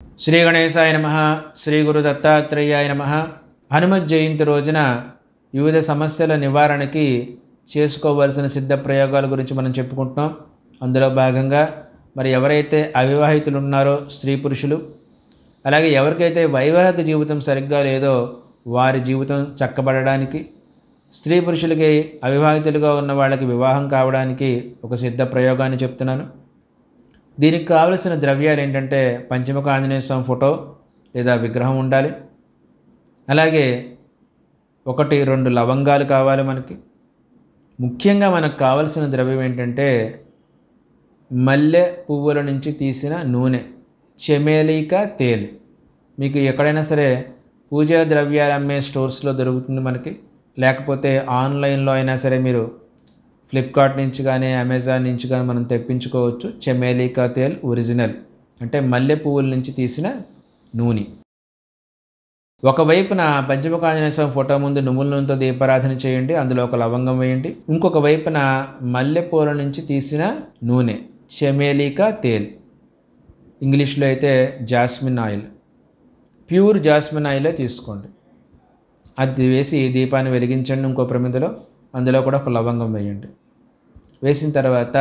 శ్రీ గణేశాయ నమః. శ్రీ గురు దత్తాత్రేయాయ నమః. హనుమత్ జయంతి రోజున వివిధ సమస్యల నివారణకి చేసుకోవలసిన సిద్ధ ప్రయోగాల గురించి మనం చెప్పుకుంటున్నాం. అందులో భాగంగా మరి ఎవరైతే అవివాహితులు ఉన్నారో స్త్రీ పురుషులు, అలాగే ఎవరికైతే వైవాహిక జీవితం సరిగ్గా లేదో వారి జీవితం చక్కబడడానికి, స్త్రీ పురుషులకి అవివాహితులుగా ఉన్న వాళ్ళకి వివాహం కావడానికి ఒక సిద్ధ ప్రయోగాన్ని చెప్తున్నాను. దీనికి కావలసిన ద్రవ్యాలు ఏంటంటే పంచముఖ ఆంజనేయ స్వామి ఫోటో లేదా విగ్రహం ఉండాలి. అలాగే 1-2 లవంగాలు కావాలి మనకి. ముఖ్యంగా మనకు కావలసిన ద్రవ్యం ఏంటంటే మల్లె పువ్వుల నుంచి తీసిన నూనె, చెమేలికా తేల్. మీకు ఎక్కడైనా సరే పూజా ద్రవ్యాలు అమ్మే స్టోర్స్లో దొరుకుతుంది మనకి. లేకపోతే ఆన్లైన్లో అయినా సరే మీరు ఫ్లిప్కార్ట్ నుంచి కానీ అమెజాన్ నుంచి కానీ మనం తెప్పించుకోవచ్చు. చెమేలికా తేల్ ఒరిజినల్ అంటే మల్లె పువ్వుల నుంచి తీసిన నూనె. ఒకవైపున పంచముఖ ఆంజనేయ స్వామి ఫోటో ముందు నువ్వుల నూనెతో దీపారాధన చేయండి, అందులో ఒక లవంగం వేయండి. ఇంకొక వైపున మల్లె పూల నుంచి తీసిన నూనె, చెమేలికా తేల్, ఇంగ్లీష్లో అయితే జాస్మిన్ ఆయిల్, ప్యూర్ జాస్మిన్ ఆయిలే తీసుకోండి. అది వేసి దీపాన్ని వెలిగించండి. ఇంకో ప్రమిదలో అందులో కూడా ఒక లవంగం వేయండి. వేసిన తర్వాత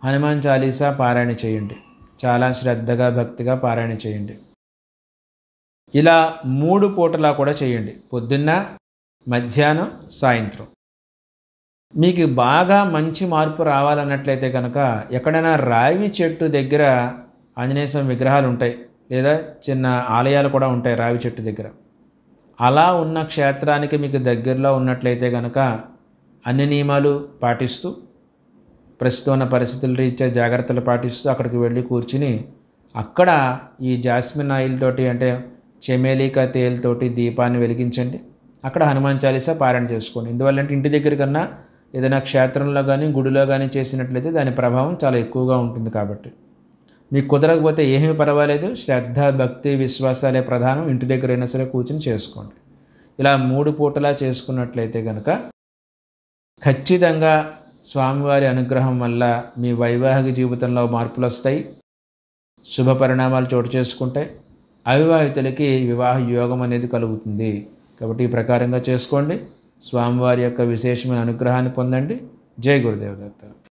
హనుమాన్ చాలీసా పారాయణ చేయండి. చాలా శ్రద్ధగా భక్తిగా పారాయణ చేయండి. ఇలా 3 పూటలా కూడా చేయండి, పొద్దున్న, మధ్యాహ్నం, సాయంత్రం. మీకు బాగా మంచి మార్పు రావాలన్నట్లయితే కనుక ఎక్కడైనా రావి చెట్టు దగ్గర ఆంజనేయ స్వామి విగ్రహాలు ఉంటాయి, లేదా చిన్న ఆలయాలు కూడా ఉంటాయి రావి చెట్టు దగ్గర. అలా ఉన్న క్షేత్రానికి మీకు దగ్గరలో ఉన్నట్లయితే కనుక అన్ని నియమాలు పాటిస్తూ, ప్రస్తుతం ఉన్న పరిస్థితుల రీత్యా జాగ్రత్తలు పాటిస్తూ అక్కడికి వెళ్ళి కూర్చుని అక్కడ ఈ జాస్మిన్ ఆయిల్ తోటి అంటే చెమేలికా తేల్ తోటి దీపాన్ని వెలిగించండి. అక్కడ హనుమాన్ చాలీసా పారాయణ చేసుకోండి. ఎందువల్లంటే ఇంటి దగ్గర కన్నా ఏదైనా క్షేత్రంలో కానీ గుడిలో కానీ చేసినట్లయితే దాని ప్రభావం చాలా ఎక్కువగా ఉంటుంది. కాబట్టి మీకు కుదరకపోతే ఏమీ పర్వాలేదు, శ్రద్ధ భక్తి విశ్వాసాలే ప్రధానం. ఇంటి దగ్గర అయినా సరే కూర్చుని చేసుకోండి. ఇలా 3 పూటలా చేసుకున్నట్లయితే కనుక ఖచ్చితంగా స్వామివారి అనుగ్రహం వల్ల మీ వైవాహిక జీవితంలో మార్పులు వస్తాయి, శుభ పరిణామాలు చోటు చేసుకుంటాయి, అవివాహితులకి వివాహ యోగం అనేది కలుగుతుంది. కాబట్టి ఈ ప్రకారంగా చేసుకోండి. స్వామివారి యొక్క విశేషమైన అనుగ్రహాన్ని పొందండి. జై గురుదేవ్ దత్త.